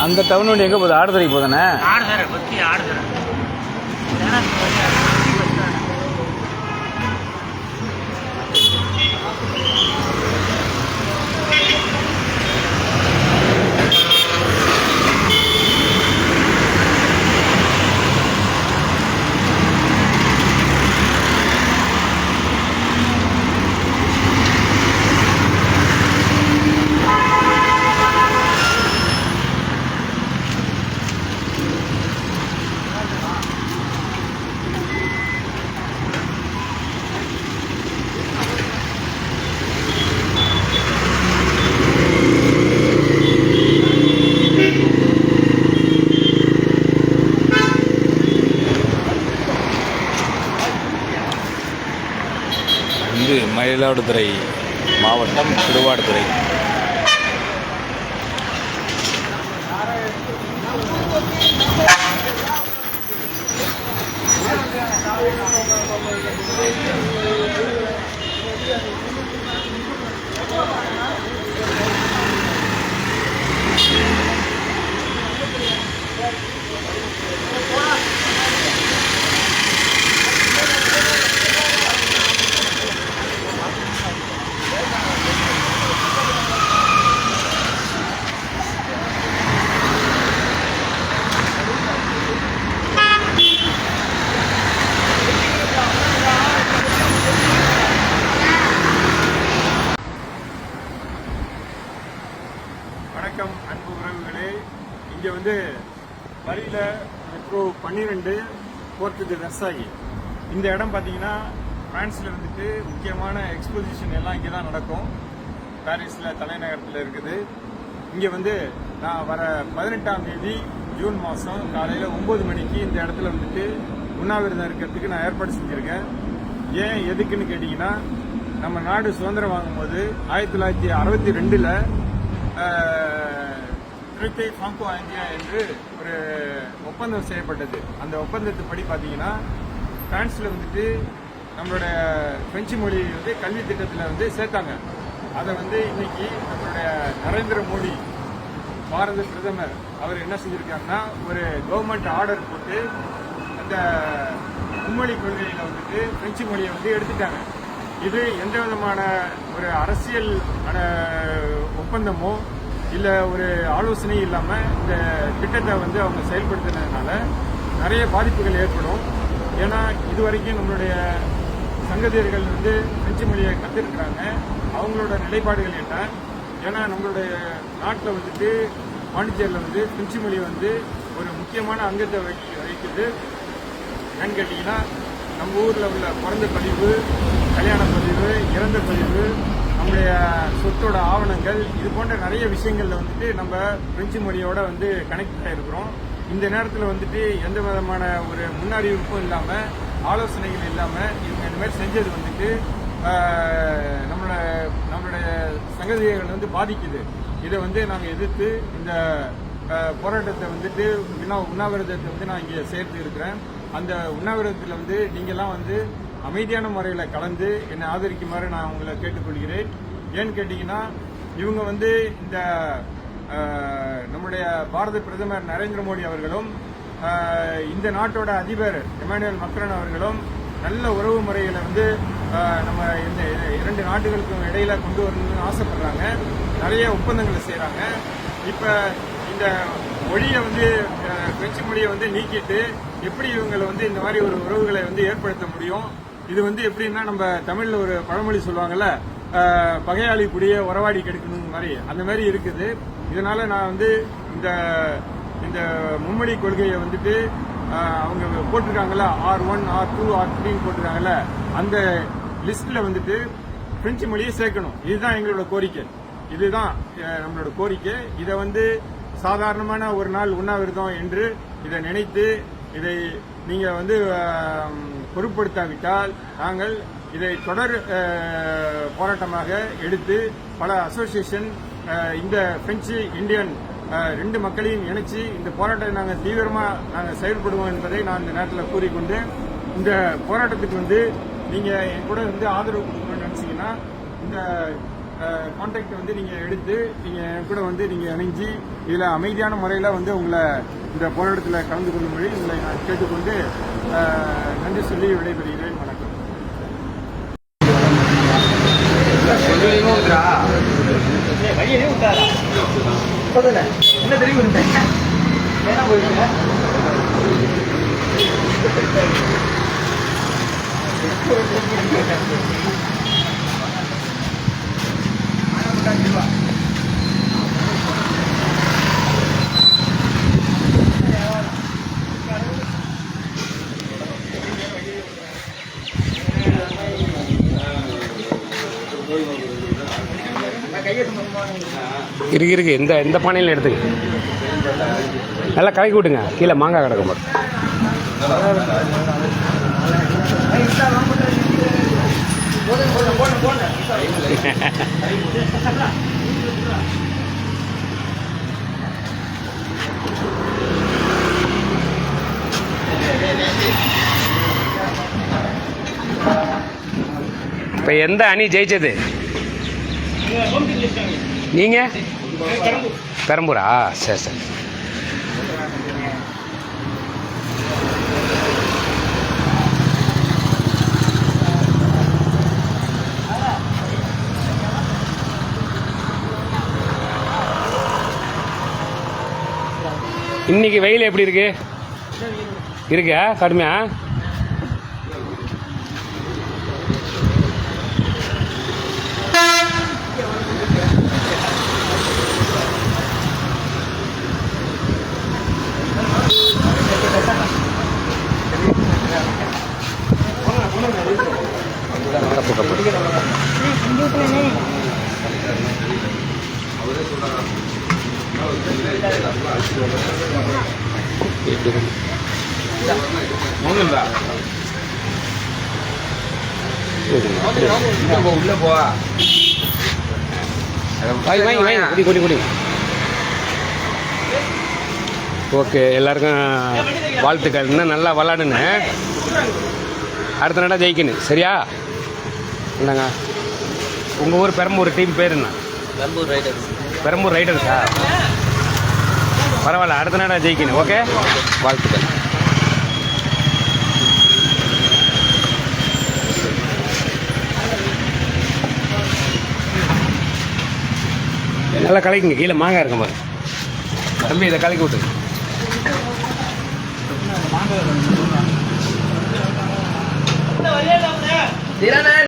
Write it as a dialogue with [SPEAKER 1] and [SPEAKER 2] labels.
[SPEAKER 1] அந்த டவுன் வண்டி எங்கே போகுது? ஆடுதுறைக்கு போதானே?
[SPEAKER 2] ஆடுதுறை பற்றி ஆடுதுறை
[SPEAKER 1] மயிலாடுதுறை மாவட்டம் திருவாடுதுறை.
[SPEAKER 3] வணக்கம் அன்பு உறவுகளே. இங்கே வரியில் மெட்ரோ 12 போர்த்துக்கு ரசாகி இந்த இடம் பார்த்தீங்கன்னா பிரான்ஸில் முக்கியமான எக்ஸ்போசிஷன் எல்லாம் இங்கே தான் நடக்கும். பாரிஸில் தலைநகரத்தில் இருக்குது. இங்கே நான் வர 18ஆம் தேதி ஜூன் மாதம் காலையில் 9 மணிக்கு இந்த இடத்துல உண்ணாவிரதம் இருக்கிறதுக்கு நான் ஏற்பாடு செஞ்சுருக்கேன். ஏன் எதுக்குன்னு கேட்டிங்கன்னா, நம்ம நாடு சுதந்திரம் வாங்கும்போது 1962 ட்ரிட்டே ஃப்ராங்கோ இந்தியா என்று ஒரு ஒப்பந்தம் செய்யப்பட்டது. அந்த ஒப்பந்தத்துப்படி பார்த்தீங்கன்னா பிரான்ஸில் நம்மளோட பிரெஞ்சு மொழி கல்வி திட்டத்தில் சேர்த்தாங்க. அதை இன்னைக்கு நம்மளுடைய நரேந்திர மோடி பாரத பிரதமர் அவர் என்ன செஞ்சிருக்காருன்னா, ஒரு கவர்மெண்ட் ஆர்டர் போட்டு அந்த மும்மொழி கொள்கையில் பிரெஞ்சு மொழியை எடுத்துட்டாங்க. இது எந்த விதமான ஒரு அரசியல் ஒப்பந்தமோ இல்லை ஒரு ஆலோசனை இல்லாமல் இந்த திட்டத்தை அவங்க செயல்படுத்தினதுனால நிறைய பாதிப்புகள் ஏற்படும். ஏன்னா இதுவரைக்கும் நம்மளுடைய சங்கதியர்கள் பிரெஞ்சு மொழியை கற்றுருக்குறாங்க. அவங்களோட நிலைப்பாடுகள் என்ன? ஏன்னா நம்மளுடைய நாட்டில் பாண்டிச்சேரியில் பிரெஞ்சு மொழி ஒரு முக்கியமான அங்கத்தை வகிக்குது. என்னன்னு கேட்டிங்கன்னா, நம்ம ஊரில் உள்ள பிறந்த பதிவு, கல்யாண பதிவு, இறந்த பதிவு, நம்முடைய சொத்தோட ஆவணங்கள், இது போன்ற நிறைய விஷயங்கள்ல நம்ம பிரெஞ்சு மொழியோட கனெக்ட் ஆகிருக்கிறோம். இந்த நேரத்தில் எந்த விதமான ஒரு முன்னறிவிப்பும் இல்லாமல், ஆலோசனைகள் இல்லாமல் இவங்க இந்த மாதிரி செஞ்சது நம்மளுடைய சங்கதிகள் பாதிக்குது. இதை நாங்கள் எதிர்த்து இந்த போராட்டத்தை உண்ணாவிரதத்தை நான் இங்கே சேர்த்து இருக்கிறேன். அந்த உண்ணாவிரதத்தில் நீங்கள்லாம் அமைதியான முறையில் கலந்து என்னை ஆதரிக்குமாறு நான் உங்களை கேட்டுக்கொள்கிறேன். ஏன்னு கேட்டிங்கன்னா, இவங்க இந்த நம்முடைய பாரத பிரதமர் நரேந்திர மோடி அவர்களும் இந்த நாட்டோட அதிபர் எமானுவேல் மக்ரான் அவர்களும் நல்ல உறவு முறைகளை நம்ம இந்த 2 நாடுகளுக்கும் இடையில கொண்டு வரணும்னு ஆசைப்படுறாங்க. நிறைய ஒப்பந்தங்களை செய்கிறாங்க. இப்போ இந்த மொழியை பிரெஞ்சு மொழியை நீக்கிட்டு எப்படி இவங்களை இந்த மாதிரி ஒரு உறவுகளை ஏற்படுத்த முடியும்? இது எப்படின்னா, நம்ம தமிழ்ல ஒரு பழமொழி சொல்லுவாங்கல்ல, பகையாளி குடிய உறவாடி கெடுக்கணும் மாதிரி, அந்த மாதிரி இருக்குது. இதனால நான் இந்த இந்த மும்மொழி கொள்கையை அவங்க போட்டிருக்காங்கல்ல, R1, R2, R3 போட்டிருக்காங்கல்ல, அந்த லிஸ்ட்ல பிரெஞ்சு மொழியை சேர்க்கணும். இதுதான் எங்களோட கோரிக்கை. இதுதான் நம்மளோட கோரிக்கை. இதை சாதாரணமான ஒரு நாள் உண்ணாவிரதம் என்று இதை நினைத்து இதை நீங்க பொருட்படுத்தாவிட்டால் நாங்கள் இதை தொடர் போராட்டமாக எடுத்து பல அசோசியேஷன் இந்த பிரெஞ்சு இந்தியன் 2 மக்களையும் இணைச்சு இந்த போராட்டத்தை நாங்கள் தீவிரமாக செயல்படுவோம் என்பதை நான் இந்த நேரத்தில் கூறிக்கொண்டு, இந்த போராட்டத்துக்கு நீங்க என் கூட ஆதரவு கொடுக்கணும்னு நினைச்சீங்கன்னா, இந்த கான்டாக்ட் வந்து நீங்கள் எடுத்து நீங்கள் கூட வந்து நீங்கள் இணைஞ்சு இதில் அமைதியான முறையில் வந்து உங்களை இந்த போராட்டத்தில் கலந்து கொள்ளும்படி உங்களை நான் கேட்டுக்கொண்டு நன்றி சொல்லி விடைபெறுகிறேன். வணக்கம்.
[SPEAKER 2] என்ன தெரியும் என்ன போயிட்டு
[SPEAKER 4] இருக்கு இந்த பானையில் எடுத்துங்க. நல்லா கலக்கி விட்டுங்க. கீழே மாங்காய் கிடக்க மாட்டோம். இப்போ எந்த அணி ஜெயிச்சது? நீங்க பெரம்பூரா? சரி சரி. இன்னைக்கு வெயில் எப்படி இருக்கு? இருக்கா கடுமையா?
[SPEAKER 1] உள்ள போவா
[SPEAKER 4] குடி. ஓகே, எல்லாருக்கும் வாழ்த்துக்கள். இன்னும் நல்லா விளாடுன்னு. அடுத்த நட ஜெயிக்கணும். சரியா? என்னங்க உங்கள் ஊர் பெரம்பூர் டீம் பேர் என்ன? பெரம்பூர் ரைடர்ஸா? பரவாயில்ல, அடுத்த நட ஜெயிக்கணும். ஓகே, வாழ்த்துக்கள். நல்லா கலக்கிங்க. கீழே மாங்காய் இருக்கும் பாரு தம்பி, இதை கலக்கி விட்டு.